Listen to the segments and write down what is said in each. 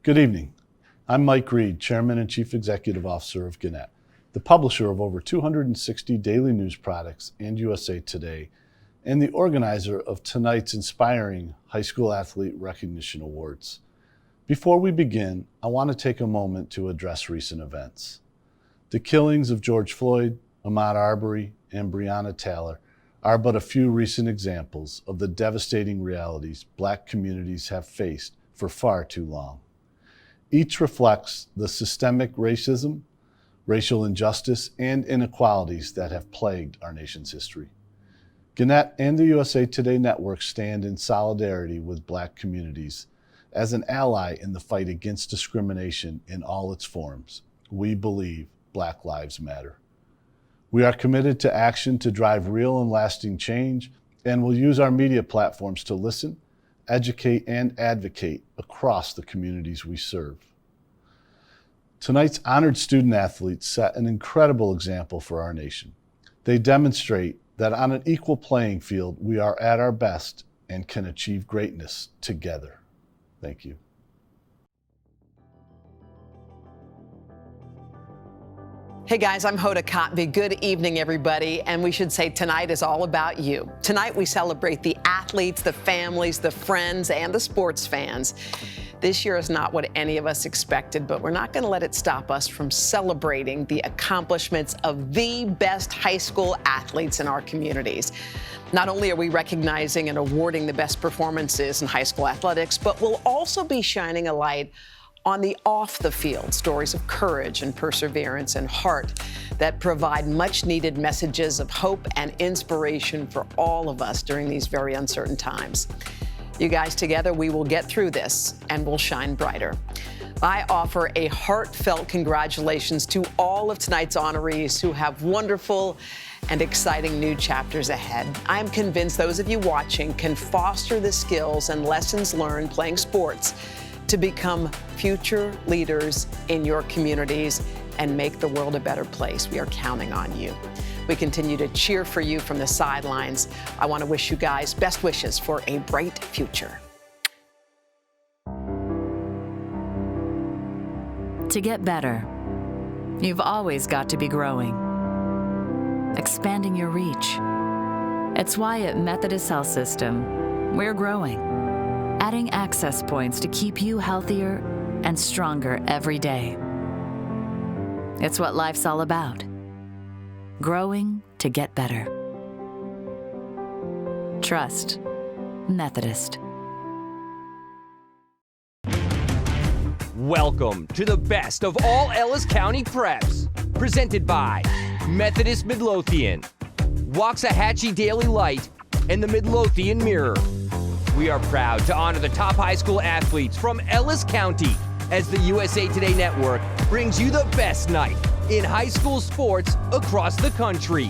Good evening. I'm Mike Reed, Chairman and Chief Executive Officer of Gannett, the publisher of over 260 daily news products and USA Today, and the organizer of tonight's inspiring high school athlete recognition awards. Before we begin, I want to take a moment to address recent events. The killings of George Floyd, Ahmaud Arbery, and Breonna Taylor are but a few recent examples of the devastating realities Black communities have faced for far too long. Each reflects the systemic racism, racial injustice, and inequalities that have plagued our nation's history. Gannett and the USA Today Network stand in solidarity with Black communities as an ally in the fight against discrimination in all its forms. We believe Black lives matter. We are committed to action to drive real and lasting change, and will use our media platforms to listen, educate, and advocate across the communities we serve. Tonight's honored student athletes set an incredible example for our nation. They demonstrate that on an equal playing field, we are at our best and can achieve greatness together. Thank you. Hey guys, I'm Hoda Kotb. Good evening, everybody. And we should say tonight is all about you. Tonight we celebrate the athletes, the families, the friends, and the sports fans. This year is not what any of us expected, but we're not going to let it stop us from celebrating the accomplishments of the best high school athletes in our communities. Not only are we recognizing and awarding the best performances in high school athletics, but we'll also be shining a light on the off the field stories of courage and perseverance and heart that provide much needed messages of hope and inspiration for all of us during these very uncertain times. You guys, together we will get through this and we'll shine brighter. I offer a heartfelt congratulations to all of tonight's honorees who have wonderful and exciting new chapters ahead. I'm convinced those of you watching can foster the skills and lessons learned playing sports to become future leaders in your communities and make the world a better place. We are counting on you. We continue to cheer for you from the sidelines. I want to wish you guys best wishes for a bright future. To get better, you've always got to be growing, expanding your reach. It's why at Methodist Health System, we're growing, adding access points to keep you healthier and stronger every day. It's what life's all about, growing to get better. Trust Methodist. Welcome to the best of All-Ellis County Preps, presented by Methodist Midlothian, Waxahachie Daily Light, and the Midlothian Mirror. We are proud to honor the top high school athletes from Ellis County as the USA Today Network brings you the best night in high school sports across the country.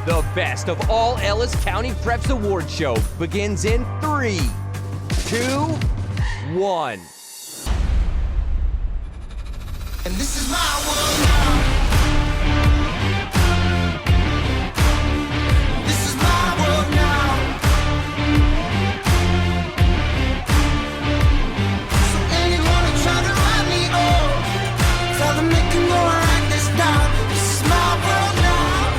The best of All-Ellis County Preps Award Show begins in 3, 2, 1. And this is my world now. This is my world now. So anyone who try to write me off, tell them they can go and write this down. This is my world now.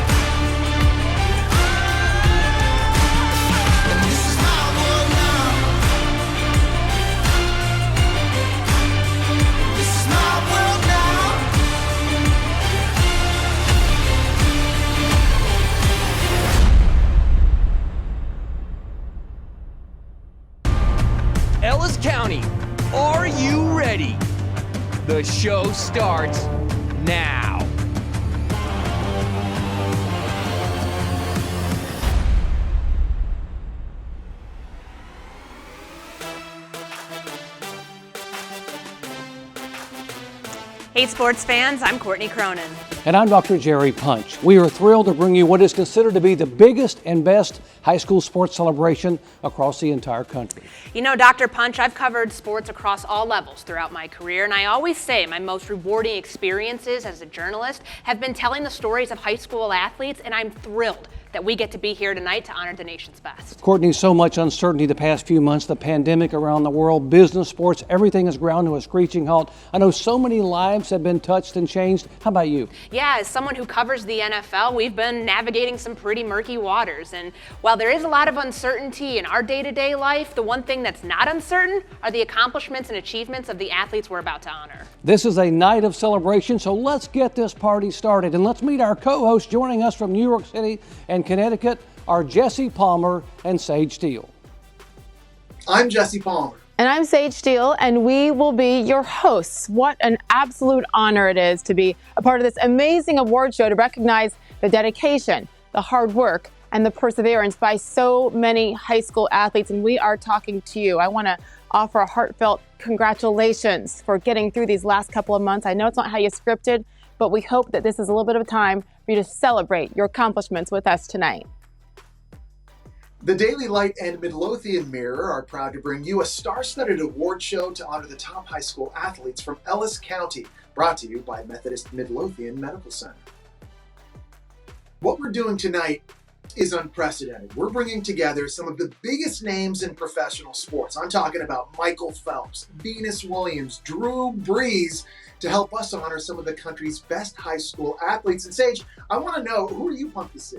And this is my world now. This is my world now. Ellis County, are you ready? The show starts now. Hey sports fans, I'm Courtney Cronin. And I'm Dr. Jerry Punch. We are thrilled to bring you what is considered to be the biggest and best high school sports celebration across the entire country. You know, Dr. Punch, I've covered sports across all levels throughout my career, and I always say my most rewarding experiences as a journalist have been telling the stories of high school athletes, and I'm thrilled that we get to be here tonight to honor the nation's best. Courtney, so much uncertainty the past few months, the pandemic around the world, business, sports, everything has ground to a screeching halt. I know so many lives have been touched and changed. How about you? Yeah, as someone who covers the NFL, we've been navigating some pretty murky waters. And while there is a lot of uncertainty in our day-to-day life, the one thing that's not uncertain are the accomplishments and achievements of the athletes we're about to honor. This is a night of celebration, so let's get this party started. And let's meet our co-hosts joining us from New York City and Connecticut are Jesse Palmer and Sage Steele. I'm Jesse Palmer. And I'm Sage Steele, and we will be your hosts. What an absolute honor it is to be a part of this amazing award show to recognize the dedication, the hard work, and the perseverance by so many high school athletes. And we are talking to you. I want to offer a heartfelt congratulations for getting through these last couple of months. I know it's not how you scripted, but we hope that this is a little bit of time for you to celebrate your accomplishments with us tonight. The Daily Light and Midlothian Mirror are proud to bring you a star-studded award show to honor the top high school athletes from Ellis County, brought to you by Methodist Midlothian Medical Center. What we're doing tonight is unprecedented. We're bringing together some of the biggest names in professional sports. I'm talking about Michael Phelps, Venus Williams, Drew Brees, to help us honor some of the country's best high school athletes. And Sage, I want to know, who are you pumped to see?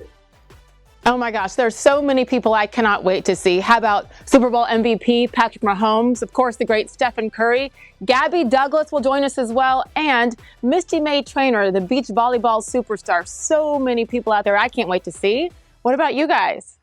Oh my gosh, there's so many people I cannot wait to see. How about Super Bowl MVP Patrick Mahomes, of course the great Stephen Curry, Gabby Douglas will join us as well, and Misty May Traynor, the beach volleyball superstar. So many people out there I can't wait to see. What about you guys?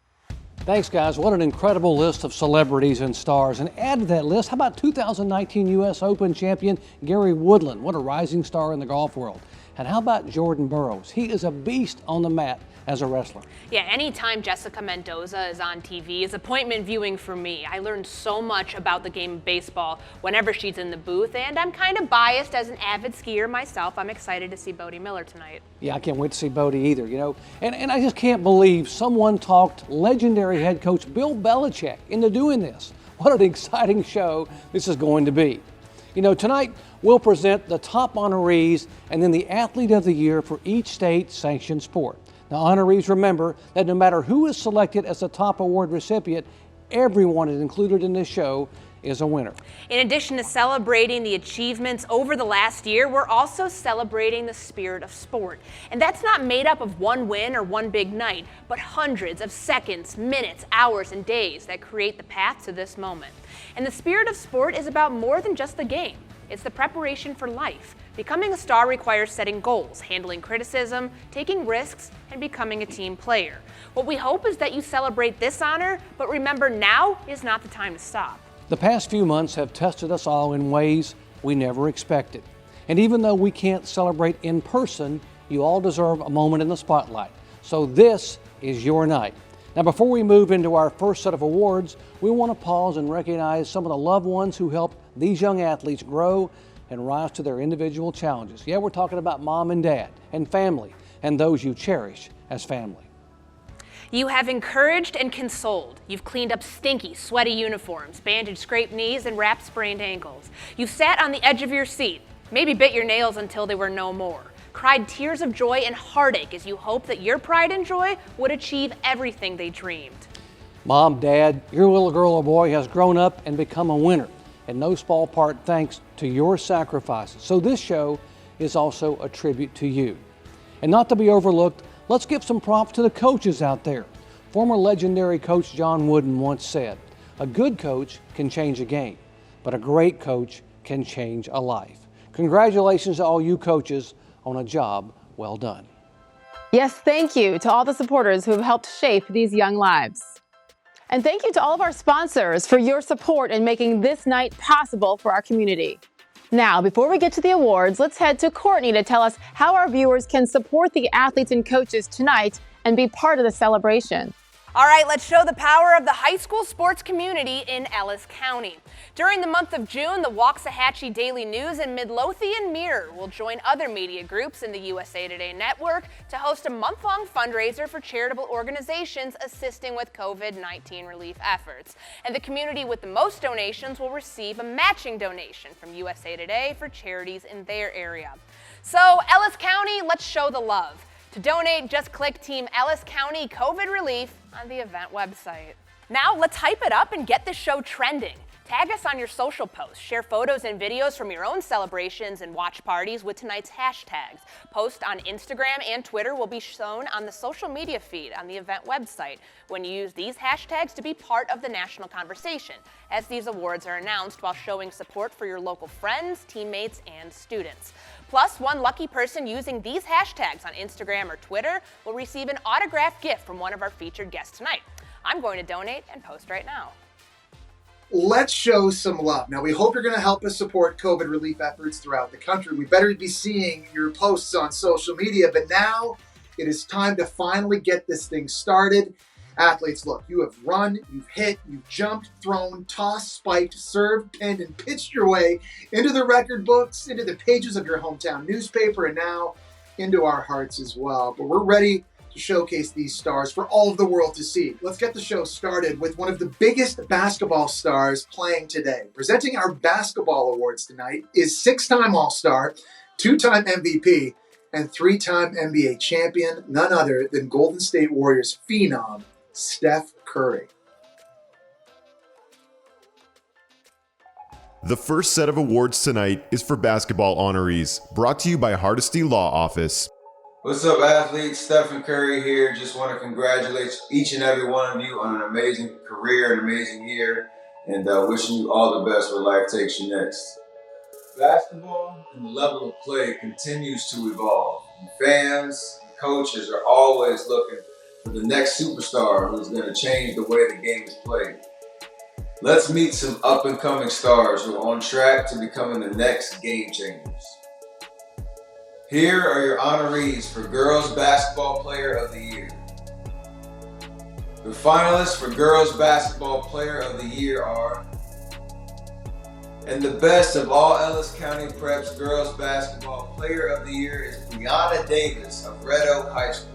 Thanks, guys. What an incredible list of celebrities and stars. And add to that list, how about 2019 U.S. Open champion Gary Woodland? What a rising star in the golf world. And how about Jordan Burroughs? He is a beast on the mat as a wrestler. Yeah, anytime Jessica Mendoza is on TV is appointment viewing for me. I learned so much about the game of baseball whenever she's in the booth, and I'm kind of biased as an avid skier myself. I'm excited to see Bodie Miller tonight. Yeah, I can't wait to see Bodie either, you know. And I just can't believe someone talked legendary head coach Bill Belichick into doing this. What an exciting show this is going to be. You know, tonight we'll present the top honorees and then the athlete of the year for each state-sanctioned sport. Now, honorees, remember that no matter who is selected as the top award recipient, everyone is included in this show is a winner. In addition to celebrating the achievements over the last year, we're also celebrating the spirit of sport. And that's not made up of one win or one big night, but hundreds of seconds, minutes, hours, and days that create the path to this moment. And the spirit of sport is about more than just the game. It's the preparation for life. Becoming a star requires setting goals, handling criticism, taking risks, and becoming a team player. What we hope is that you celebrate this honor, but remember, now is not the time to stop. The past few months have tested us all in ways we never expected. And even though we can't celebrate in person, you all deserve a moment in the spotlight. So this is your night. Now, before we move into our first set of awards, we want to pause and recognize some of the loved ones who helped these young athletes grow and rise to their individual challenges. Yeah, we're talking about mom and dad and family and those you cherish as family. You have encouraged and consoled. You've cleaned up stinky, sweaty uniforms, bandaged scraped knees, and wrapped sprained ankles. You've sat on the edge of your seat, maybe bit your nails until they were no more, cried tears of joy and heartache as you hoped that your pride and joy would achieve everything they dreamed. Mom, Dad, your little girl or boy has grown up and become a winner, in no small part thanks to your sacrifices. So this show is also a tribute to you. And not to be overlooked, let's give some props to the coaches out there. Former legendary coach John Wooden once said, "A good coach can change a game, but a great coach can change a life." Congratulations to all you coaches on a job well done. Yes, thank you to all the supporters who have helped shape these young lives. And thank you to all of our sponsors for your support in making this night possible for our community. Now, before we get to the awards, let's head to Courtney to tell us how our viewers can support the athletes and coaches tonight and be part of the celebration. All right, let's show the power of the high school sports community in Ellis County. During the month of June, the Waxahachie Daily News and Midlothian Mirror will join other media groups in the USA Today network to host a month-long fundraiser for charitable organizations assisting with COVID-19 relief efforts. And the community with the most donations will receive a matching donation from USA Today for charities in their area. So, Ellis County, let's show the love. To donate, just click Team Ellis County COVID Relief on the event website. Now let's hype it up and get this show trending. Tag us on your social posts, share photos and videos from your own celebrations and watch parties with tonight's hashtags. Post on Instagram and Twitter will be shown on the social media feed on the event website when you use these hashtags to be part of the national conversation, as these awards are announced while showing support for your local friends, teammates, and students. Plus, one lucky person using these hashtags on Instagram or Twitter will receive an autographed gift from one of our featured guests tonight. I'm going to donate and post right now. Let's show some love. Now, we hope you're going to help us support COVID relief efforts throughout the country. We better be seeing your posts on social media, but now it is time to finally get this thing started. Athletes, look, you have run, you've hit, you've jumped, thrown, tossed, spiked, served, pinned, and pitched your way into the record books, into the pages of your hometown newspaper, and now into our hearts as well. But we're ready to showcase these stars for all of the world to see. Let's get the show started with one of the biggest basketball stars playing today. Presenting our basketball awards tonight is 6-time All-Star, 2-time MVP, and 3-time NBA champion, none other than Golden State Warriors phenom, Steph Curry. The first set of awards tonight is for basketball honorees, brought to you by Hardesty Law Office. What's up, athletes? Stephen Curry here. Just want to congratulate each and every one of you on an amazing career, an amazing year, and wishing you all the best where life takes you next. Basketball and the level of play continues to evolve. And fans and coaches are always looking for the next superstar who's going to change the way the game is played. Let's meet some up-and-coming stars who are on track to becoming the next game changers. Here are your honorees for Girls Basketball Player of the Year. The finalists for Girls Basketball Player of the Year are, and the best of All-Ellis County Prep's Girls Basketball Player of the Year is Brianna Davis of Red Oak High School.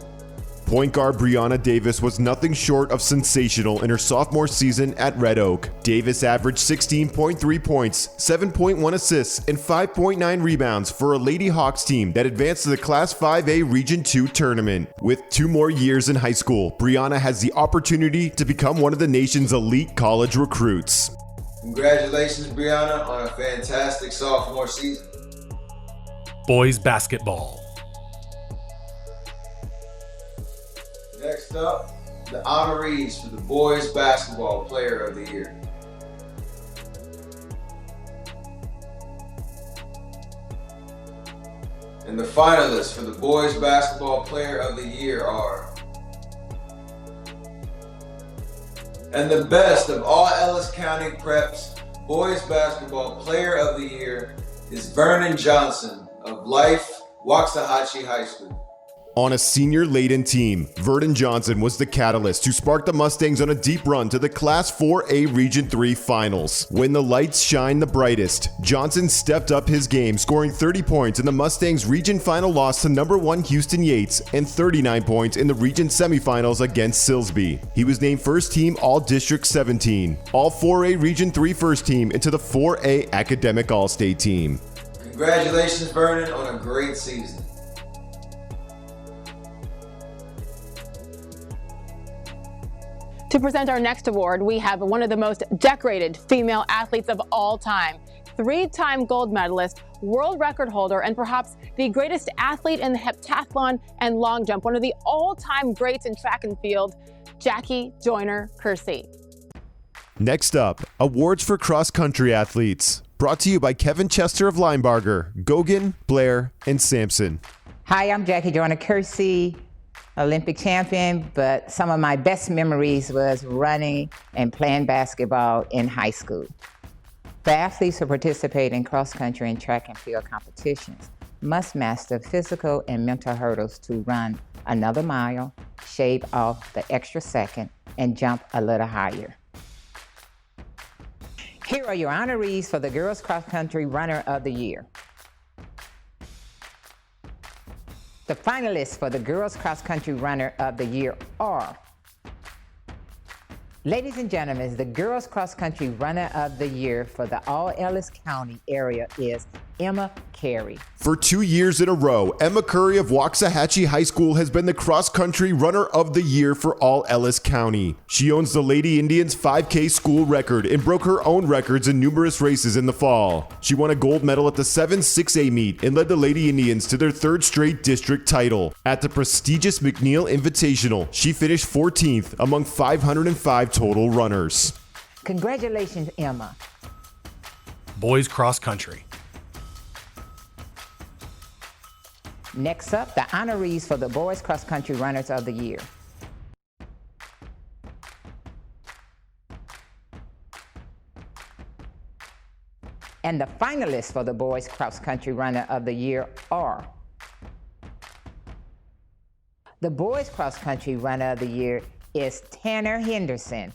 Point guard Brianna Davis was nothing short of sensational in her sophomore season at Red Oak. Davis averaged 16.3 points, 7.1 assists, and 5.9 rebounds for a Lady Hawks team that advanced to the Class 5A Region 2 tournament. With 2 more years in high school, Brianna has the opportunity to become one of the nation's elite college recruits. Congratulations, Brianna, on a fantastic sophomore season. Boys basketball. Next up, the honorees for the Boys Basketball Player of the Year. And the finalists for the Boys Basketball Player of the Year are, and the best of All-Ellis County Prep's Boys Basketball Player of the Year is Vernon Johnson of Life, Waxahachie High School. On a senior-laden team, Vernon Johnson was the catalyst who sparked the Mustangs on a deep run to the Class 4A Region 3 Finals. When the lights shined the brightest, Johnson stepped up his game, scoring 30 points in the Mustangs' Region Final loss to number 1 Houston Yates and 39 points in the Region Semifinals against Silsbee. He was named First Team All-District 17, All-4A Region 3 First Team into the 4A Academic All-State Team. Congratulations, Vernon, on a great season. To present our next award, we have one of the most decorated female athletes of all time, 3-time gold medalist, world record holder, and perhaps the greatest athlete in the heptathlon and long jump, one of the all-time greats in track and field, Jackie Joyner-Kersee. Next up, awards for cross-country athletes, brought to you by Kevin Chester of Linebarger, Gogan, Blair, and Sampson. Hi, I'm Jackie Joyner-Kersee, Olympic champion, but some of my best memories was running and playing basketball in high school. The athletes who participate in cross-country and track and field competitions must master physical and mental hurdles to run another mile, shave off the extra second, and jump a little higher. Here are your honorees for the Girls Cross Country Runner of the Year. The finalists for the Girls Cross Country Runner of the Year are, ladies and gentlemen, the Girls Cross Country Runner of the Year for the All-Ellis County area is Emma Carey. For 2 years in a row, Emma Curry of Waxahachie High School has been the cross-country runner of the year for All-Ellis County. She owns the Lady Indians 5K school record and broke her own records in numerous races in the fall. She won a gold medal at the 7-6A meet and led the Lady Indians to their third straight district title. At the prestigious McNeil Invitational, she finished 14th among 505 total runners. Congratulations, Emma. Boys cross country. Next up, the honorees for the Boys Cross Country Runners of the Year. And the finalists for the Boys Cross Country Runner of the Year are, the Boys Cross Country Runner of the Year is Tanner Henderson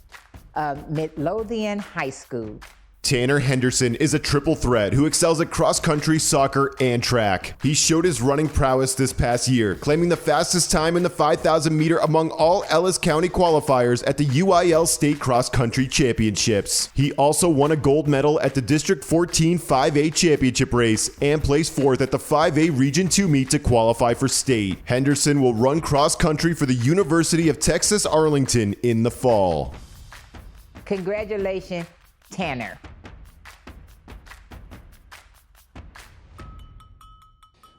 of Midlothian High School. Tanner Henderson is a triple threat who excels at cross-country, soccer, and track. He showed his running prowess this past year, claiming the fastest time in the 5,000 meter among all Ellis County qualifiers at the UIL State Cross Country Championships. He also won a gold medal at the District 14 5A Championship race and placed fourth at the 5A Region 2 meet to qualify for state. Henderson will run cross-country for the University of Texas Arlington in the fall. Congratulations, Tanner.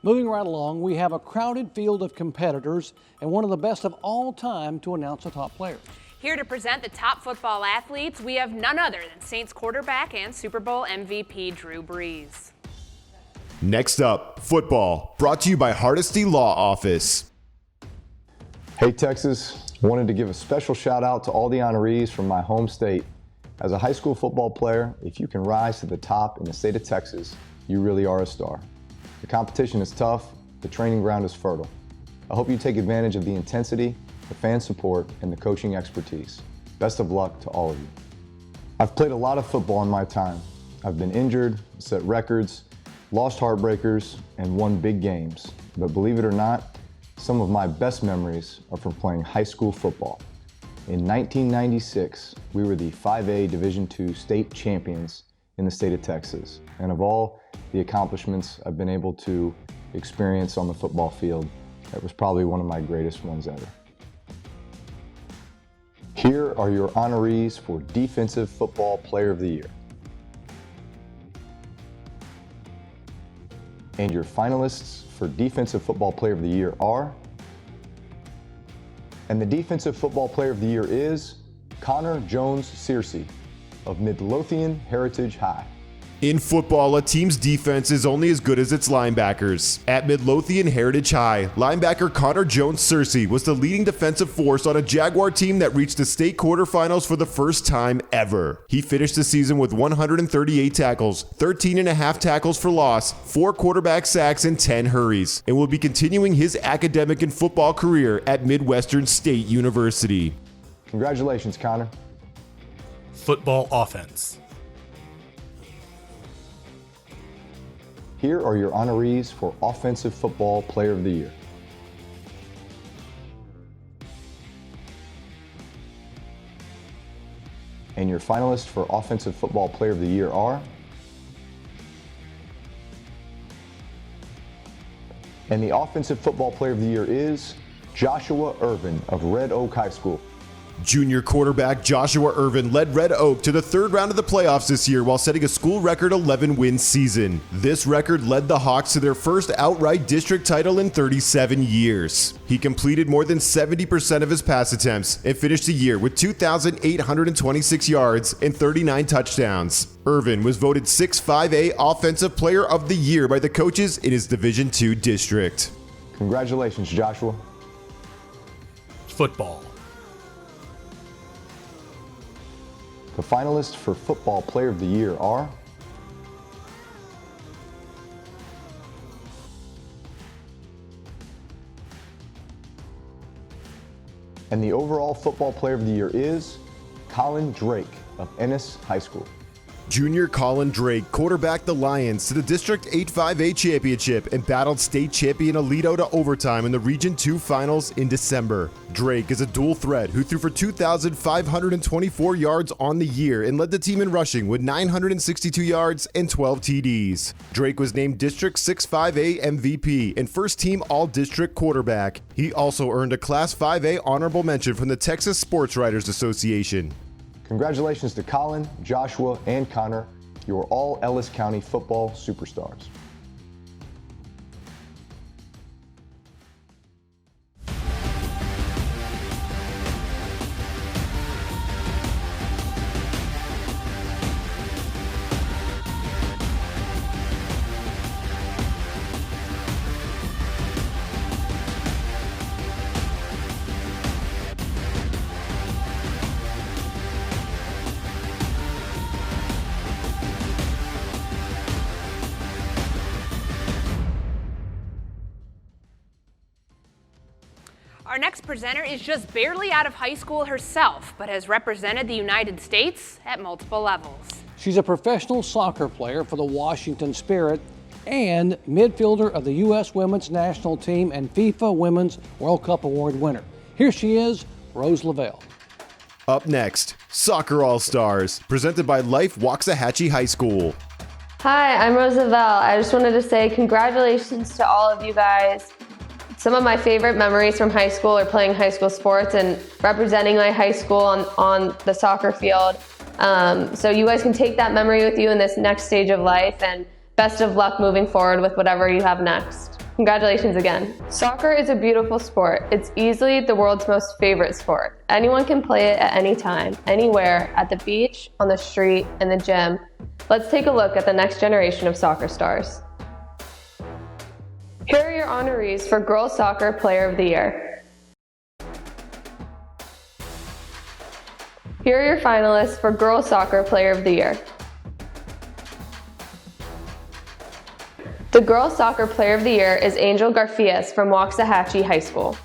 Moving right along, we have a crowded field of competitors and one of the best of all time to announce the top players. Here to present the top football athletes, we have none other than Saints quarterback and Super Bowl MVP Drew Brees. Next up, football, brought to you by Hardesty Law Office. Hey Texas, wanted to give a special shout out to all the honorees from my home state. As a high school football player, if you can rise to the top in the state of Texas, you really are a star. The competition is tough, the training ground is fertile. I hope you take advantage of the intensity, the fan support, and the coaching expertise. Best of luck to all of you. I've played a lot of football in my time. I've been injured, set records, lost heartbreakers, and won big games. But believe it or not, some of my best memories are from playing high school football. In 1996, we were the 5A Division II state champions in the state of Texas. And of all the accomplishments I've been able to experience on the football field, that was probably one of my greatest ones ever. Here are your honorees for Defensive Football Player of the Year. And your finalists for Defensive Football Player of the Year are, and the Defensive Football Player of the Year is Connor Jones-Searcy of Midlothian Heritage High. In football, a team's defense is only as good as its linebackers. At Midlothian Heritage High, linebacker Connor Jones-Searcy was the leading defensive force on a Jaguar team that reached the state quarterfinals for the first time ever. He finished the season with 138 tackles, 13.5 tackles for loss, 4 quarterback sacks, and 10 hurries, and will be continuing his academic and football career at Midwestern State University. Congratulations, Connor. Football offense. Here are your honorees for Offensive Football Player of the Year. And your finalists for Offensive Football Player of the Year are, and the Offensive Football Player of the Year is Joshua Irvin of Red Oak High School. Junior quarterback Joshua Irvin led Red Oak to the third round of the playoffs this year while setting a school record 11-win season. This record led the Hawks to their first outright district title in 37 years. He completed more than 70% of his pass attempts and finished the year with 2,826 yards and 39 touchdowns. Irvin was voted 6-5A Offensive Player of the Year by the coaches in his Division II district. Congratulations, Joshua. Football. The finalists for Football Player of the Year are, And the overall football player of the year is Colin Drake of Ennis High School. Junior Colin Drake quarterbacked the Lions to the District 8-5A championship and battled state champion Aledo to overtime in the Region 2 finals in December. Drake is a dual threat who threw for 2,524 yards on the year and led the team in rushing with 962 yards and 12 TDs. Drake was named District 6-5A MVP and first team All-District quarterback. He also earned a Class 5A honorable mention from the Texas Sports Writers Association. Congratulations to Colin, Joshua, and Connor. You are all Ellis County football superstars. Our next presenter is just barely out of high school herself, but has represented the United States at multiple levels. She's a professional soccer player for the Washington Spirit and midfielder of the U.S. Women's National Team and FIFA Women's World Cup Award winner. Here she is, Rose Lavelle. Up next, Soccer All-Stars, presented by Life Waxahachie High School. Hi, I'm Rose Lavelle. I just wanted to say congratulations to all of you guys. Some of my favorite memories from high school are playing high school sports and representing my high school on the soccer field. So you guys can take that memory with you in this next stage of life, and best of luck moving forward with whatever you have next. Congratulations again. Soccer is a beautiful sport. It's easily the world's most favorite sport. Anyone can play it at any time, anywhere, at the beach, on the street, in the gym. Let's take a look at the next generation of soccer stars. Here are your honorees for Girls Soccer Player of the Year. Here are your finalists for Girls Soccer Player of the Year. The Girls Soccer Player of the Year is Angel Garfias from Waxahachie High School.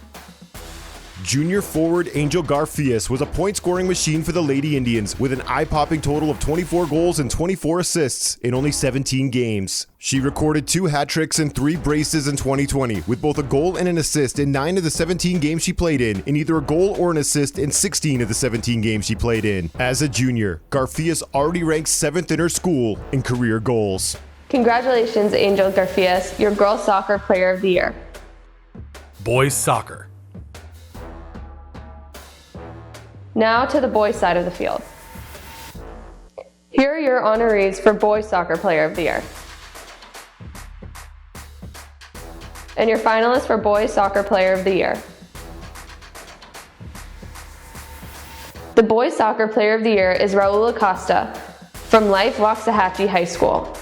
Junior forward Angel Garfias was a point-scoring machine for the Lady Indians with an eye-popping total of 24 goals and 24 assists in only 17 games. She recorded 2 hat tricks and 3 braces in 2020, with both a goal and an assist in 9 of the 17 games she played in, and either a goal or an assist in 16 of the 17 games she played in. As a junior, Garfias already ranks 7th in her school in career goals. Congratulations, Angel Garfias, your Girls Soccer Player of the Year. Boys Soccer. Now to the boys' side of the field. Here are your honorees for Boys Soccer Player of the Year. And your finalists for Boys Soccer Player of the Year. The Boys Soccer Player of the Year is Raul Acosta from Life Waxahachie High School.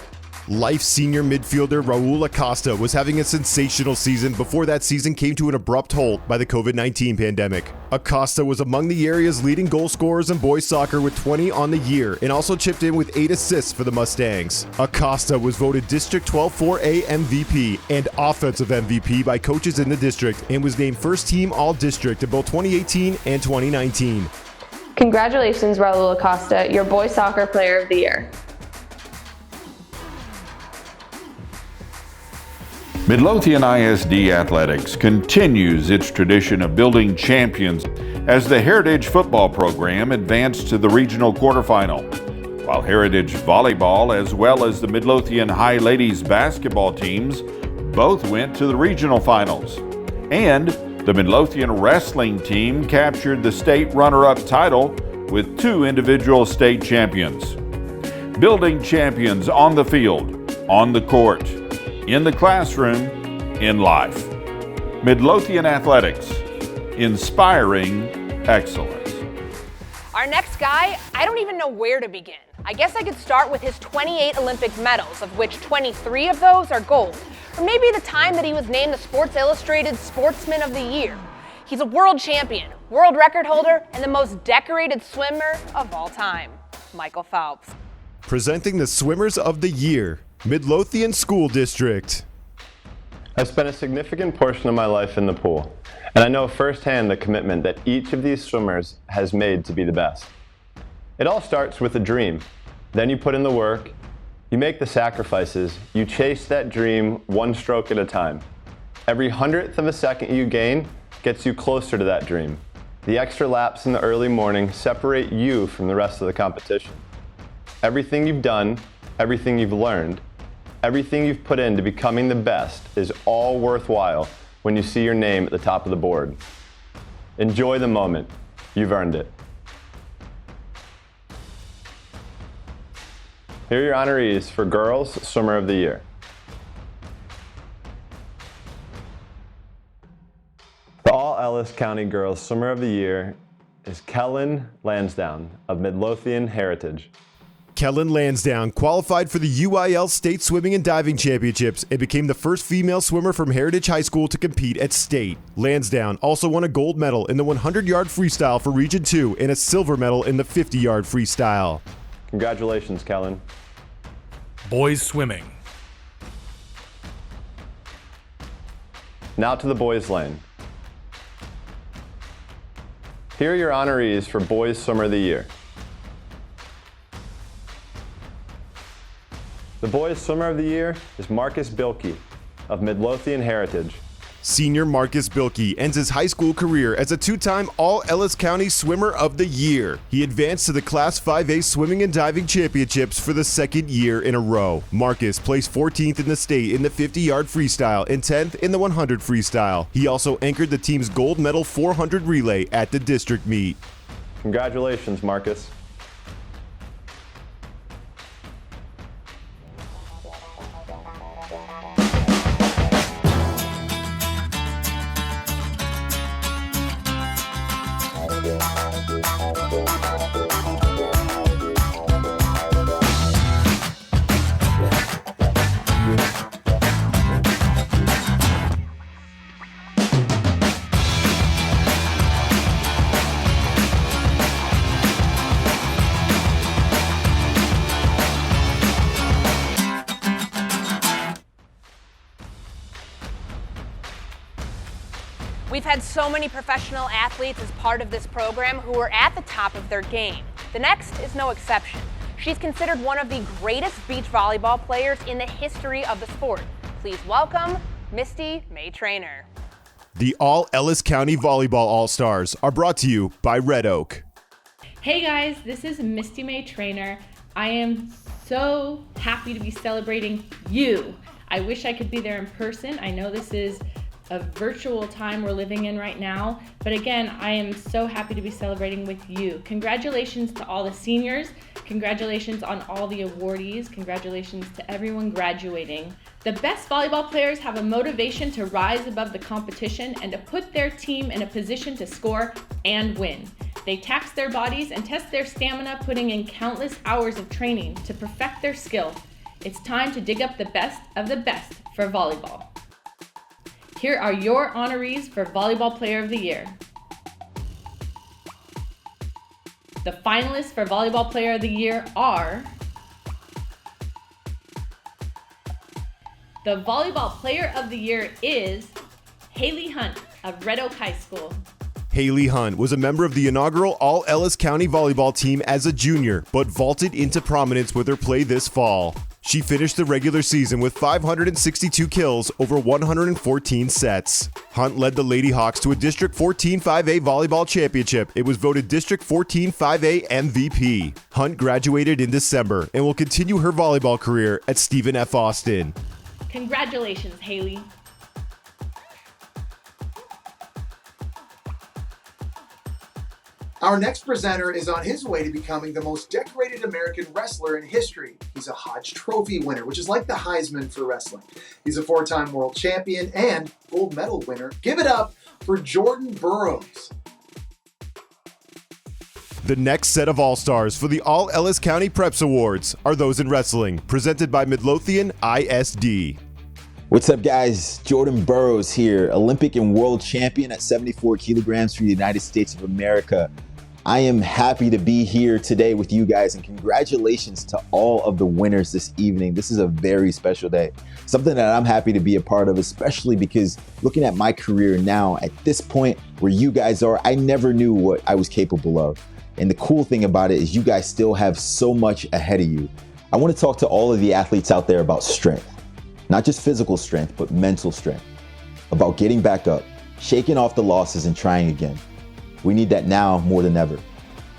Life senior midfielder Raul Acosta was having a sensational season before that season came to an abrupt halt by the COVID-19 pandemic. Acosta was among the area's leading goal scorers in boys soccer with 20 on the year and also chipped in with 8 assists for the Mustangs. Acosta was voted District 12-4A MVP and Offensive MVP by coaches in the district and was named first team All-District in both 2018 and 2019. Congratulations, Raul Acosta, your Boys Soccer Player of the Year. Midlothian ISD Athletics continues its tradition of building champions as the Heritage Football program advanced to the regional quarterfinal, while Heritage Volleyball as well as the Midlothian High Ladies basketball teams both went to the regional finals. And the Midlothian wrestling team captured the state runner-up title with 2 individual state champions. Building champions on the field, on the court, in the classroom, in life. Midlothian Athletics, inspiring excellence. Our next guy, I don't even know where to begin. I guess I could start with his 28 Olympic medals, of which 23 of those are gold. Or maybe the time that he was named the Sports Illustrated Sportsman of the Year. He's a world champion, world record holder, and the most decorated swimmer of all time, Michael Phelps. Presenting the Swimmers of the Year, Midlothian School District. I spent a significant portion of my life in the pool. And I know firsthand the commitment that each of these swimmers has made to be the best. It all starts with a dream. Then you put in the work, you make the sacrifices, you chase that dream one stroke at a time. Every 100th of a second you gain gets you closer to that dream. The extra laps in the early morning separate you from the rest of the competition. Everything you've done, everything you've learned, everything you've put into becoming the best is all worthwhile when you see your name at the top of the board. Enjoy the moment. You've earned it. Here are your honorees for Girls Swimmer of the Year. The All-Ellis County Girls Swimmer of the Year is Kellen Lansdowne of Midlothian Heritage. Kellen Lansdowne qualified for the UIL State Swimming and Diving Championships and became the first female swimmer from Heritage High School to compete at state. Lansdowne also won a gold medal in the 100-yard freestyle for Region 2 and a silver medal in the 50-yard freestyle. Congratulations, Kellen. Boys swimming. Now to the boys lane. Here are your honorees for Boys Swimmer of the Year. The Boys Swimmer of the Year is Marcus Bilkey of Midlothian Heritage. Senior Marcus Bilkey ends his high school career as a two-time All-Ellis County Swimmer of the Year. He advanced to the Class 5A Swimming and Diving Championships for the second year in a row. Marcus placed 14th in the state in the 50-yard freestyle and 10th in the 100 freestyle. He also anchored the team's gold medal 400 relay at the district meet. Congratulations, Marcus. We've had so many professional athletes as part of this program who are at the top of their game. The next is no exception. She's considered one of the greatest beach volleyball players in the history of the sport. Please welcome Misty May Traynor. The All-Ellis County Volleyball All-Stars are brought to you by Red Oak. Hey guys, this is Misty May Traynor. I am so happy to be celebrating you. I wish I could be there in person. I know this is a virtual time we're living in right now, but again, I am so happy to be celebrating with you. Congratulations to all the seniors. Congratulations on all the awardees. Congratulations to everyone graduating. The best volleyball players have a motivation to rise above the competition and to put their team in a position to score and win. They tax their bodies and test their stamina, putting in countless hours of training to perfect their skill. It's time to dig up the best of the best for volleyball. Here are your honorees for Volleyball Player of the Year. The finalists for Volleyball Player of the Year are the Volleyball Player of the Year is Haley Hunt of Red Oak High School. Haley Hunt was a member of the inaugural All-Ellis County volleyball team as a junior, but vaulted into prominence with her play this fall. She finished the regular season with 562 kills over 114 sets. Hunt led the Lady Hawks to a District 14 5A volleyball championship. It was voted District 14 5A MVP. Hunt graduated in December and will continue her volleyball career at Stephen F. Austin. Congratulations, Haley. Our next presenter is on his way to becoming the most decorated American wrestler in history. He's a Hodge Trophy winner, which is like the Heisman for wrestling. He's a four-time world champion and gold medal winner. Give it up for Jordan Burroughs. The next set of All-Stars for the All-Ellis County Preps Awards are those in wrestling, presented by Midlothian ISD. What's up, guys? Jordan Burroughs here, Olympic and world champion at 74 kilograms for the United States of America. I am happy to be here today with you guys, and congratulations to all of the winners this evening. This is a very special day, something that I'm happy to be a part of, especially because looking at my career now at this point where you guys are, I never knew what I was capable of. And the cool thing about it is you guys still have so much ahead of you. I want to talk to all of the athletes out there about strength, not just physical strength, but mental strength, about getting back up, shaking off the losses and trying again. We need that now more than ever.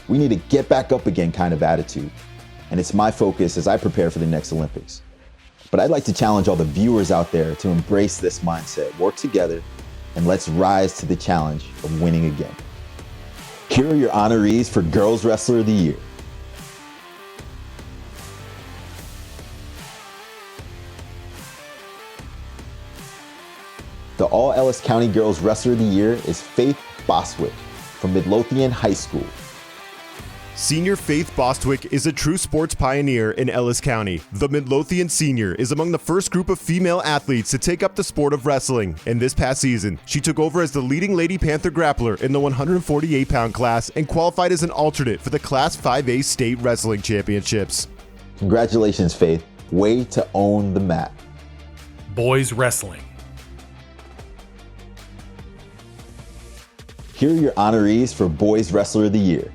We need to get back up again kind of attitude. And it's my focus as I prepare for the next Olympics. But I'd like to challenge all the viewers out there to embrace this mindset, work together, and let's rise to the challenge of winning again. Here are your honorees for Girls Wrestler of the Year. The All-Ellis County Girls Wrestler of the Year is Faith Bostwick from Midlothian High School. Senior Faith Bostwick is a true sports pioneer in Ellis County. The Midlothian Senior is among the first group of female athletes to take up the sport of wrestling. And this past season, she took over as the leading Lady Panther grappler in the 148-pound class and qualified as an alternate for the Class 5A State Wrestling Championships. Congratulations, Faith. Way to own the mat. Boys Wrestling. Here are your honorees for Boys Wrestler of the Year.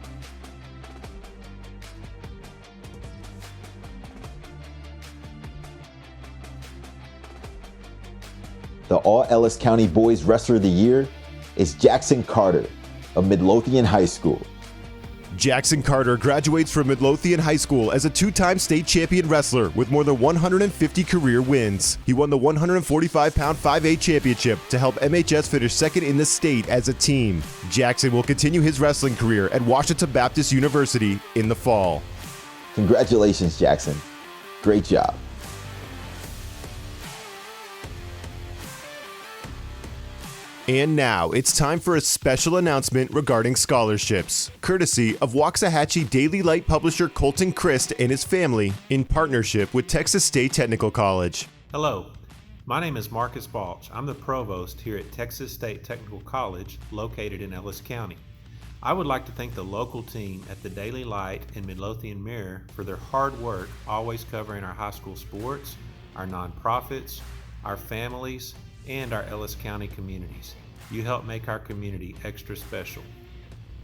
The All-Ellis County Boys Wrestler of the Year is Jackson Carter of Midlothian High School. Jackson Carter graduates from Midlothian High School as a two-time state champion wrestler with more than 150 career wins. He won the 145-pound 5A championship to help MHS finish second in the state as a team. Jackson will continue his wrestling career at Washington Baptist University in the fall. Congratulations, Jackson. Great job. And now, it's time for a special announcement regarding scholarships, courtesy of Waxahachie Daily Light publisher Colton Christ and his family in partnership with Texas State Technical College. Hello, my name is Marcus Balch. I'm the provost here at Texas State Technical College located in Ellis County. I would like to thank the local team at the Daily Light and Midlothian Mirror for their hard work always covering our high school sports, our nonprofits, our families, and our Ellis County communities. You help make our community extra special.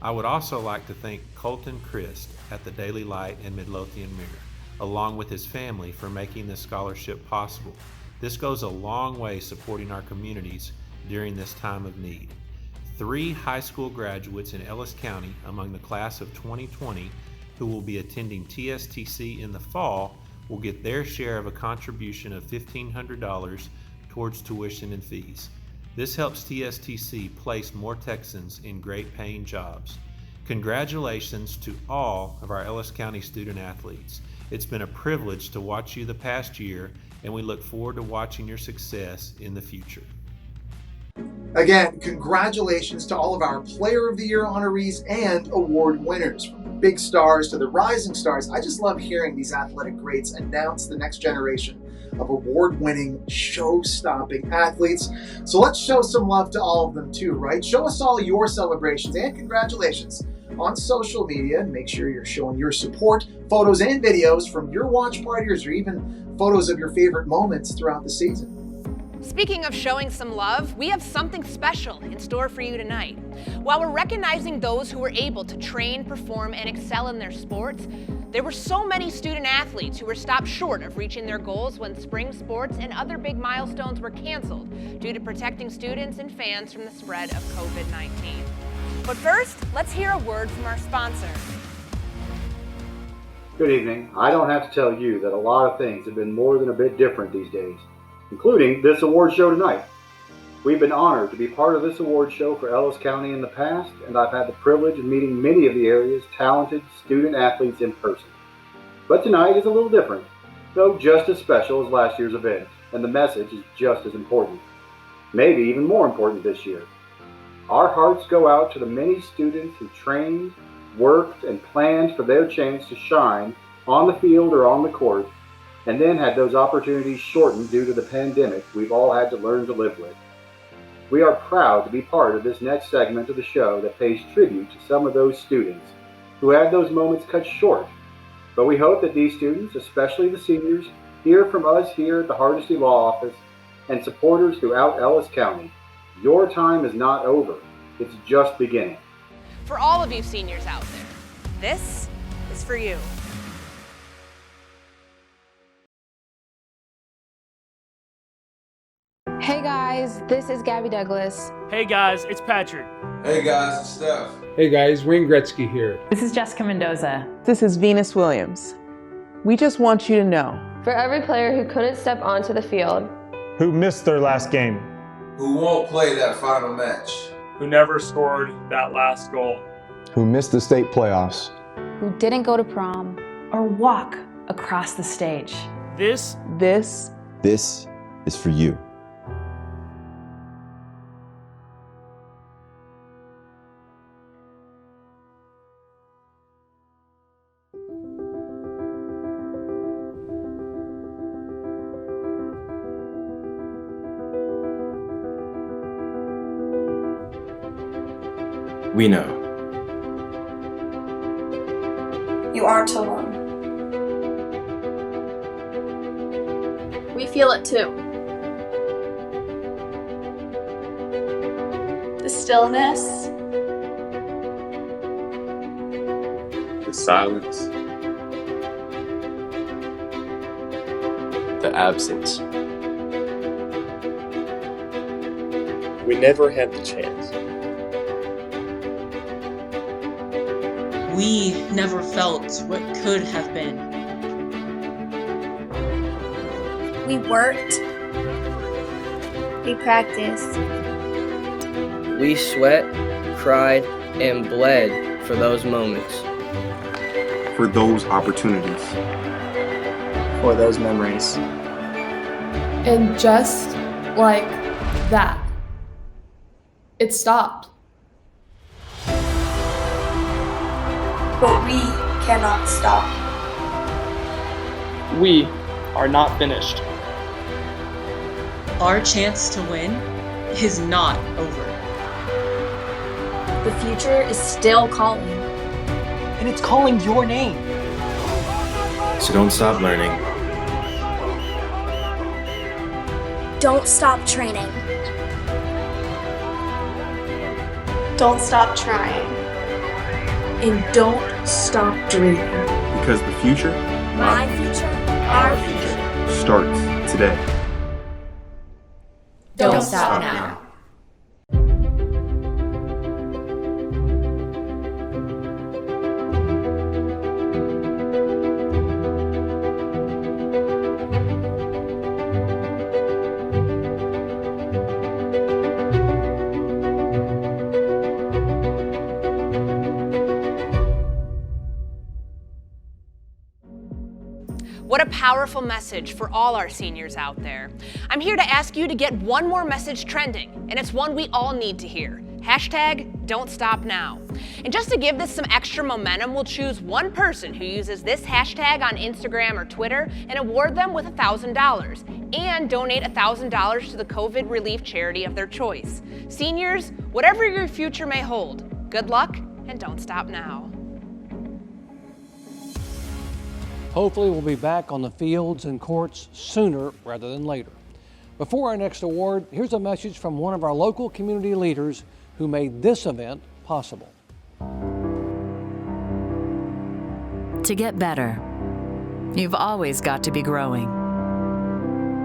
I would also like to thank Colton Christ at the Daily Light and Midlothian Mirror, along with his family, for making this scholarship possible. This goes a long way supporting our communities during this time of need. 3 high school graduates in Ellis County among the class of 2020 who will be attending TSTC in the fall will get their share of a contribution of $1,500 towards tuition and fees. This helps TSTC place more Texans in great paying jobs. Congratulations to all of our Ellis County student athletes. It's been a privilege to watch you the past year, and we look forward to watching your success in the future. Again, congratulations to all of our Player of the Year honorees and award winners. From the big stars to the rising stars, I just love hearing these athletic greats announce the next generation of award-winning, show-stopping athletes. So let's show some love to all of them too, right? Show us all your celebrations and congratulations on social media, and make sure you're showing your support, photos and videos from your watch parties, or even photos of your favorite moments throughout the season. Speaking of showing some love, we have something special in store for you tonight. While we're recognizing those who were able to train, perform, and excel in their sports, there were so many student athletes who were stopped short of reaching their goals when spring sports and other big milestones were canceled due to protecting students and fans from the spread of COVID-19. But first, let's hear a word from our sponsor. Good evening. I don't have to tell you that a lot of things have been more than a bit different these days, including this award show tonight. We've been honored to be part of this award show for Ellis County in the past, and I've had the privilege of meeting many of the area's talented student athletes in person. But tonight is a little different, though just as special as last year's event, and the message is just as important, maybe even more important this year. Our hearts go out to the many students who trained, worked, and planned for their chance to shine on the field or on the court, and then had those opportunities shortened due to the pandemic we've all had to learn to live with. We are proud to be part of this next segment of the show that pays tribute to some of those students who had those moments cut short. But we hope that these students, especially the seniors, hear from us here at the Hardesty Law Office and supporters throughout Ellis County. Your time is not over. It's just beginning. For all of you seniors out there, this is for you. Hey guys, this is Gabby Douglas. Hey guys, it's Patrick. Hey guys, it's Steph. Hey guys, Wayne Gretzky here. This is Jessica Mendoza. This is Venus Williams. We just want you to know. For every player who couldn't step onto the field, who missed their last game, who won't play that final match, who never scored that last goal, who missed the state playoffs, who didn't go to prom or walk across the stage. This is for you. We know. You aren't alone. We feel it too. The stillness. The silence. The absence. We never had the chance. We never felt what could have been. We worked. We practiced. We sweat, cried, and bled for those moments. For those opportunities. For those memories. And just like that, it stopped. But we cannot stop. We are not finished. Our chance to win is not over. The future is still calling. And it's calling your name. So don't stop learning. Don't stop training. Don't stop trying. And don't stop dreaming. Because the future, my future, our future, starts today. Don't stop now. What a powerful message for all our seniors out there. I'm here to ask you to get one more message trending, and it's one we all need to hear. Hashtag Don't Stop Now. And just to give this some extra momentum, we'll choose one person who uses this hashtag on Instagram or Twitter and award them with $1,000 and donate $1,000 to the COVID relief charity of their choice. Seniors, whatever your future may hold, good luck and don't stop now. Hopefully we'll be back on the fields and courts sooner rather than later. Before our next award, here's a message from one of our local community leaders who made this event possible. To get better, you've always got to be growing,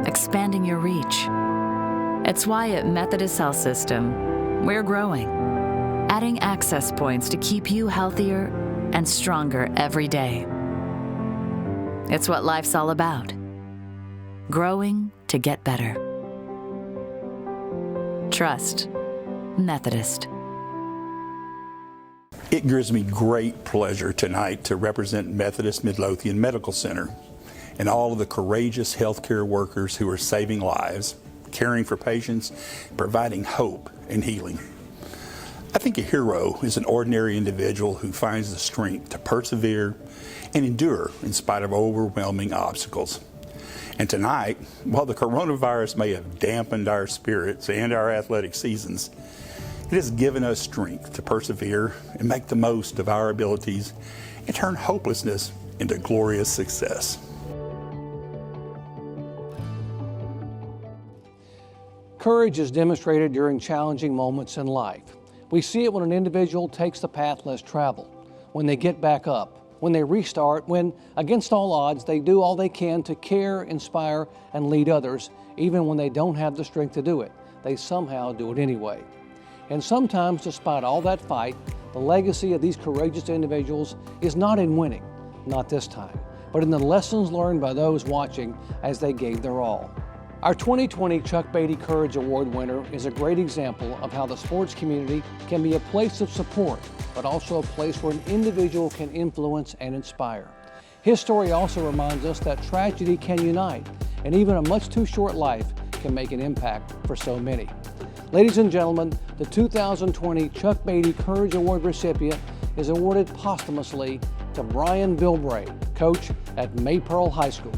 expanding your reach. It's why at Methodist Health System, we're growing, adding access points to keep you healthier and stronger every day. It's what life's all about. Growing to get better. Trust Methodist. It gives me great pleasure tonight to represent Methodist Midlothian Medical Center and all of the courageous healthcare workers who are saving lives, caring for patients, providing hope and healing. I think a hero is an ordinary individual who finds the strength to persevere and endure in spite of overwhelming obstacles. And tonight, while the coronavirus may have dampened our spirits and our athletic seasons, it has given us strength to persevere and make the most of our abilities and turn hopelessness into glorious success. Courage is demonstrated during challenging moments in life. We see it when an individual takes the path less traveled, when they get back up, when they restart, when, against all odds, they do all they can to care, inspire, and lead others, even when they don't have the strength to do it. They somehow do it anyway. And sometimes, despite all that fight, the legacy of these courageous individuals is not in winning, not this time, but in the lessons learned by those watching as they gave their all. Our 2020 Chuck Beatty Courage Award winner is a great example of how the sports community can be a place of support, but also a place where an individual can influence and inspire. His story also reminds us that tragedy can unite, and even a much too short life can make an impact for so many. Ladies and gentlemen, the 2020 Chuck Beatty Courage Award recipient is awarded posthumously to Brian Bilbray, coach at Maypearl High School.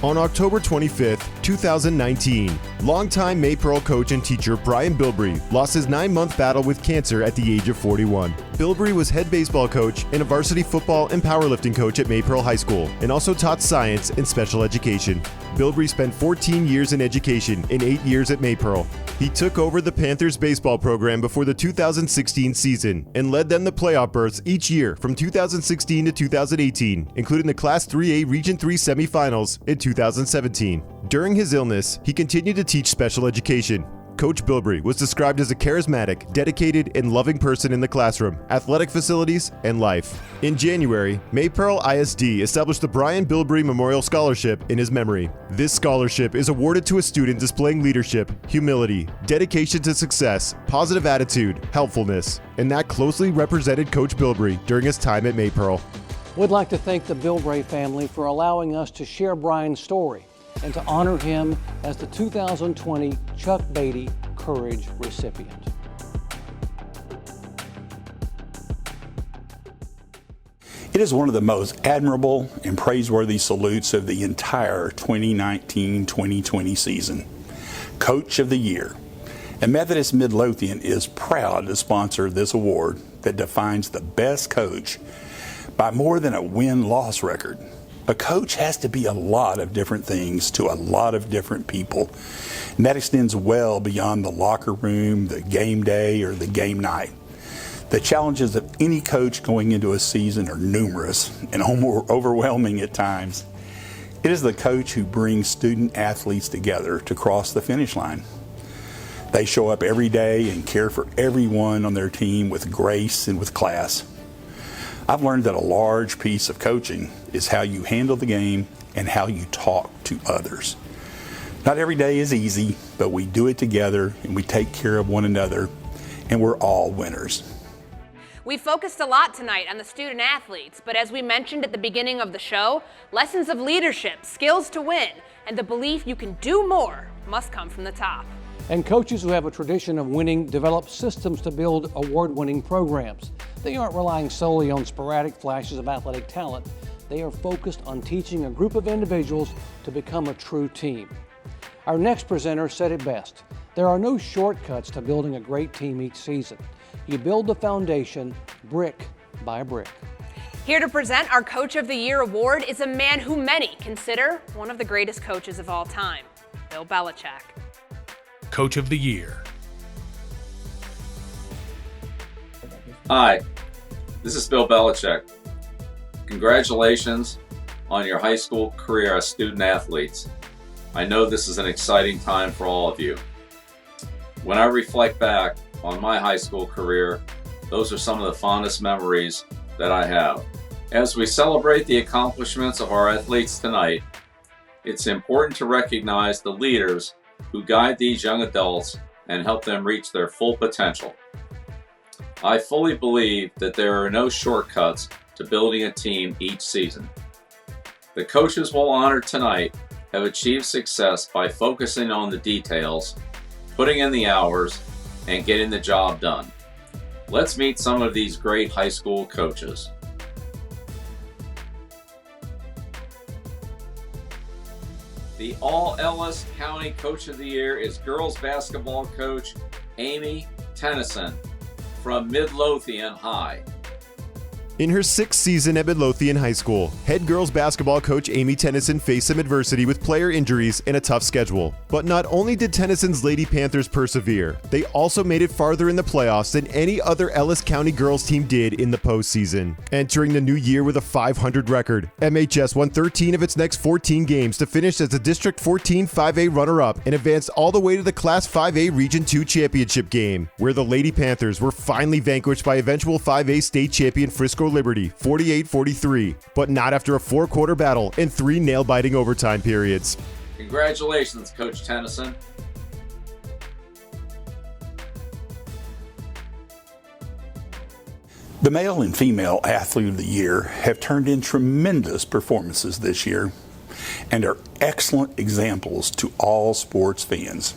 On October 25th, 2019, longtime Maypearl coach and teacher Brian Bilbrey lost his 9-month battle with cancer at the age of 41. Bilbrey was head baseball coach and a varsity football and powerlifting coach at Maypearl High School and also taught science and special education. Bilbrey spent 14 years in education and 8 years at Maypearl. He took over the Panthers baseball program before the 2016 season and led them to playoff berths each year from 2016 to 2018, including the Class 3A Region 3 semifinals in 2017. During his illness, he continued to teach special education. Coach Bilbrey was described as a charismatic, dedicated, and loving person in the classroom, athletic facilities, and life. In January, Maypearl ISD established the Brian Bilbrey Memorial Scholarship in his memory. This scholarship is awarded to a student displaying leadership, humility, dedication to success, positive attitude, helpfulness, and that closely represented Coach Bilbrey during his time at Maypearl. We'd like to thank the Bilbray family for allowing us to share Brian's story and to honor him as the 2020 Chuck Beatty Courage recipient. It is one of the most admirable and praiseworthy salutes of the entire 2019-2020 season. Coach of the Year. And Methodist Midlothian is proud to sponsor this award that defines the best coach by more than a win-loss record. A coach has to be a lot of different things to a lot of different people. And that extends well beyond the locker room, the game day, or the game night. The challenges of any coach going into a season are numerous and overwhelming at times. It is the coach who brings student athletes together to cross the finish line. They show up every day and care for everyone on their team with grace and with class. I've learned that a large piece of coaching is how you handle the game and how you talk to others. Not every day is easy, but we do it together and we take care of one another, and we're all winners. We focused a lot tonight on the student athletes, but as we mentioned at the beginning of the show, lessons of leadership, skills to win, and the belief you can do more must come from the top. And coaches who have a tradition of winning develop systems to build award-winning programs. They aren't relying solely on sporadic flashes of athletic talent. They are focused on teaching a group of individuals to become a true team. Our next presenter said it best. There are no shortcuts to building a great team each season. You build the foundation brick by brick. Here to present our Coach of the Year award is a man who many consider one of the greatest coaches of all time, Bill Belichick. Coach of the Year. Hi, this is Bill Belichick. Congratulations on your high school career as student athletes. I know this is an exciting time for all of you. When I reflect back on my high school career, those are some of the fondest memories that I have. As we celebrate the accomplishments of our athletes tonight, it's important to recognize the leaders who guide these young adults and help them reach their full potential. I fully believe that there are no shortcuts to building a team each season. The coaches we'll honor tonight have achieved success by focusing on the details, putting in the hours, and getting the job done. Let's meet some of these great high school coaches. The All-Ellis County Coach of the Year is girls basketball coach Amy Tennyson from Midlothian High. In her 6th season at Midlothian High School, head girls basketball coach Amy Tennyson faced some adversity with player injuries and a tough schedule. But not only did Tennyson's Lady Panthers persevere, they also made it farther in the playoffs than any other Ellis County girls team did in the postseason. Entering the new year with a .500 record, MHS won 13 of its next 14 games to finish as the District 14 5A runner-up and advanced all the way to the Class 5A Region 2 championship game, where the Lady Panthers were finally vanquished by eventual 5A state champion Frisco Liberty 48-43, but not after a 4-quarter battle and 3 nail-biting overtime periods. Congratulations, Coach Tennyson. The male and female athlete of the year have turned in tremendous performances this year and are excellent examples to all sports fans,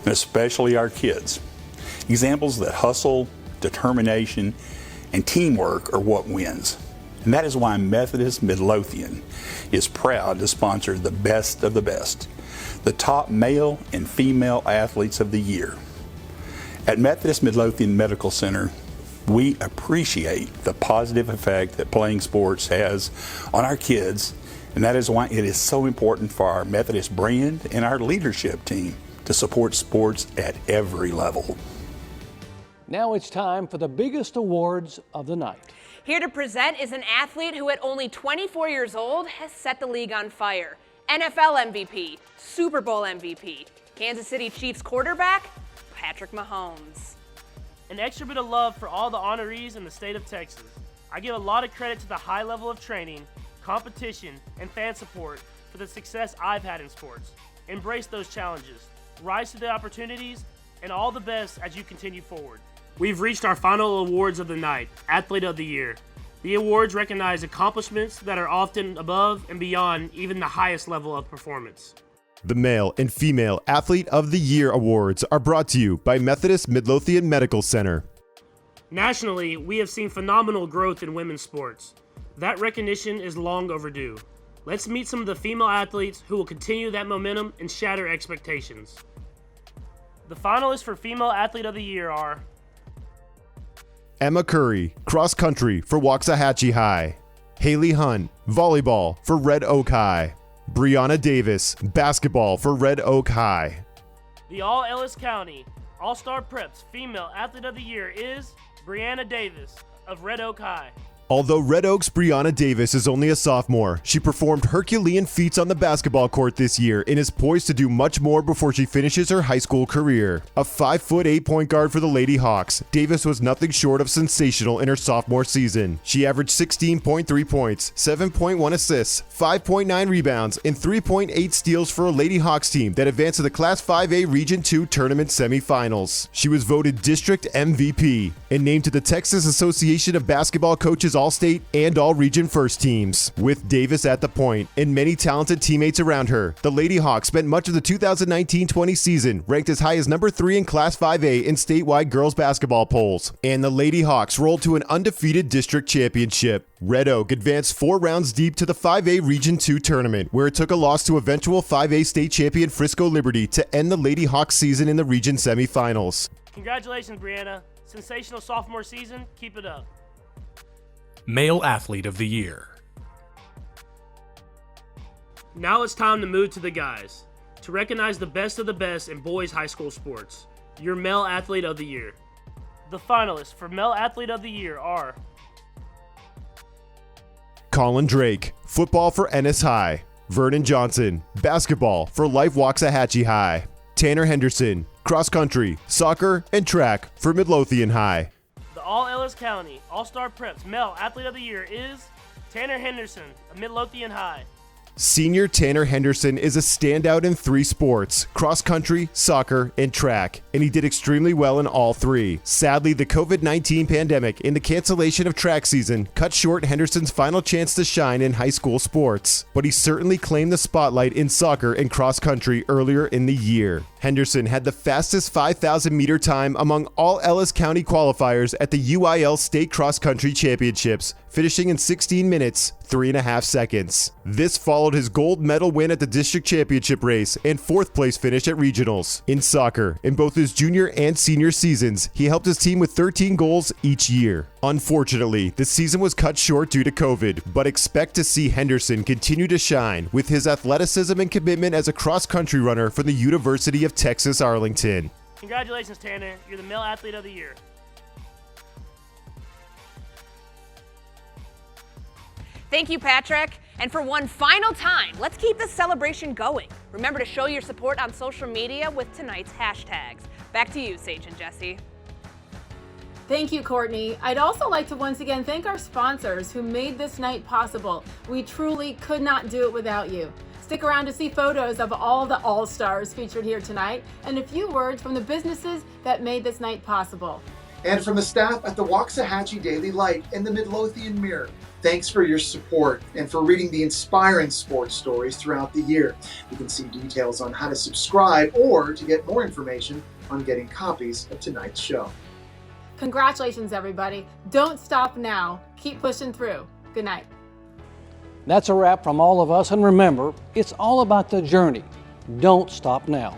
and especially our kids. Examples that hustle, determination, and teamwork are what wins. And that is why Methodist Midlothian is proud to sponsor the best of the best, the top male and female athletes of the year. At Methodist Midlothian Medical Center, we appreciate the positive effect that playing sports has on our kids, and that is why it is so important for our Methodist brand and our leadership team to support sports at every level. Now it's time for the biggest awards of the night. Here to present is an athlete who at only 24 years old has set the league on fire. NFL MVP, Super Bowl MVP, Kansas City Chiefs quarterback, Patrick Mahomes. An extra bit of love for all the honorees in the state of Texas. I give a lot of credit to the high level of training, competition, and fan support for the success I've had in sports. Embrace those challenges, rise to the opportunities, and all the best as you continue forward. We've reached our final awards of the night, Athlete of the Year. The awards recognize accomplishments that are often above and beyond even the highest level of performance. The Male and Female Athlete of the Year awards are brought to you by Methodist Midlothian Medical Center. Nationally, we have seen phenomenal growth in women's sports. That recognition is long overdue. Let's meet some of the female athletes who will continue that momentum and shatter expectations. The finalists for Female Athlete of the Year are Emma Curry, cross country for Waxahachie High. Haley Hunt, volleyball for Red Oak High. Brianna Davis, basketball for Red Oak High. The All-Ellis County All-Star Preps Female Athlete of the Year is Brianna Davis of Red Oak High. Although Red Oak's Brianna Davis is only a sophomore, she performed Herculean feats on the basketball court this year and is poised to do much more before she finishes her high school career. A 5'8" point guard for the Lady Hawks, Davis was nothing short of sensational in her sophomore season. She averaged 16.3 points, 7.1 assists, 5.9 rebounds, and 3.8 steals for a Lady Hawks team that advanced to the Class 5A Region 2 tournament semifinals. She was voted District MVP and named to the Texas Association of Basketball Coaches All-State and All-Region First Teams. With Davis at the point and many talented teammates around her, the Lady Hawks spent much of the 2019-20 season ranked as high as number 3 in Class 5A in statewide girls basketball polls. And the Lady Hawks rolled to an undefeated district championship. Red Oak advanced 4 rounds deep to the 5A Region 2 tournament, where it took a loss to eventual 5A state champion Frisco Liberty to end the Lady Hawks season in the region semifinals. Congratulations, Brianna. Sensational sophomore season. Keep it up. Male Athlete of the Year. Now it's time to move to the guys. To recognize the best of the best in boys high school sports. Your Male Athlete of the Year. The finalists for Male Athlete of the Year are Colin Drake, football for Ennis High. Vernon Johnson, basketball for Life Waxahachie High. Tanner Henderson, cross country, soccer, and track for Midlothian High. the All-Ellis County All-Star Preps Male Athlete of the Year is Tanner Henderson of Midlothian High. Senior Tanner Henderson is a standout in 3 sports, cross country, soccer, and track, and he did extremely well in all 3. Sadly, the COVID-19 pandemic and the cancellation of track season cut short Henderson's final chance to shine in high school sports, but he certainly claimed the spotlight in soccer and cross country earlier in the year. Henderson had the fastest 5,000-meter time among all Ellis County qualifiers at the UIL State Cross Country Championships, finishing in 16 minutes, 3.5 seconds. This followed his gold medal win at the district championship race and 4th place finish at regionals. In soccer, in both his junior and senior seasons, he helped his team with 13 goals each year. Unfortunately, the season was cut short due to COVID, but expect to see Henderson continue to shine with his athleticism and commitment as a cross-country runner for the University of Texas Arlington. Congratulations, Tanner. You're the Male Athlete of the Year. Thank you, Patrick. And for one final time, let's keep this celebration going. Remember to show your support on social media with tonight's hashtags. Back to you, Sage and Jesse. Thank you, Courtney. I'd also like to once again thank our sponsors who made this night possible. We truly could not do it without you. Stick around to see photos of all the All-Stars featured here tonight and a few words from the businesses that made this night possible. And from the staff at the Waxahachie Daily Light and the Midlothian Mirror, thanks for your support and for reading the inspiring sports stories throughout the year. You can see details on how to subscribe or to get more information on getting copies of tonight's show. Congratulations, everybody. Don't stop now. Keep pushing through. Good night. That's a wrap from all of us, and remember, it's all about the journey. Don't stop now.